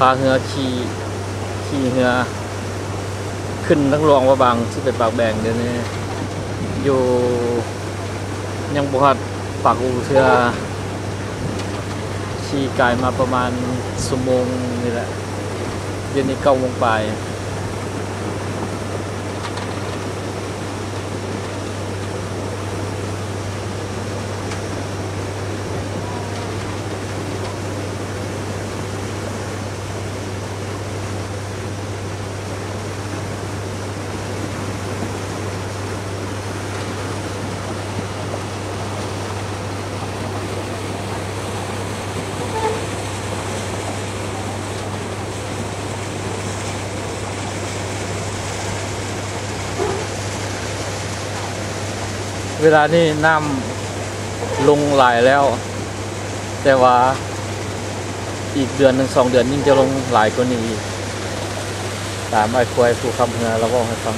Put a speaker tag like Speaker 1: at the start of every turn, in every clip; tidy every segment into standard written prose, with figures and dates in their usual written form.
Speaker 1: พาเรือขี่เรือขึ้นทั้งรองว่าบางที่เป็นปากแบงเดี๋ยวนี้อยู่ยังบุหัดปากอูเทือขี่ไกลมาประมาณชั่วโมงนี่แหละเดี๋ยวนี้9 โมงไปเวลานี้น้ำลงหลายแล้วแต่ว่าอีกเดือน1-2 เดือนยิ่งจะลงหลายกว่านี้ตามไอ้ควายผู้คำเฮือเราบอกให้ฟัง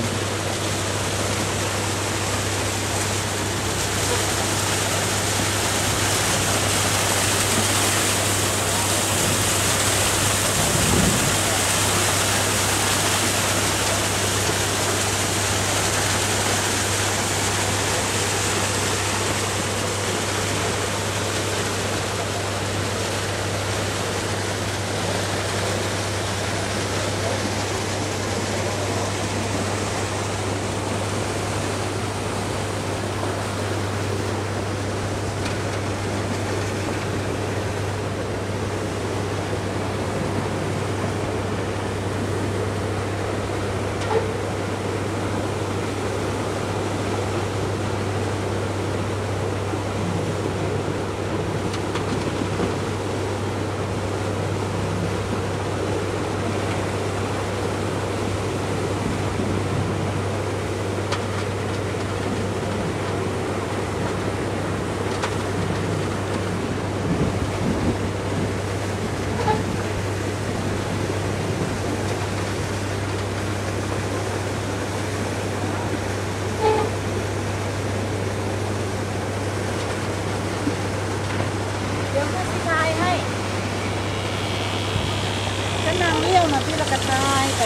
Speaker 2: ก็นางเลี้ยวนะพี่ละกระทายไป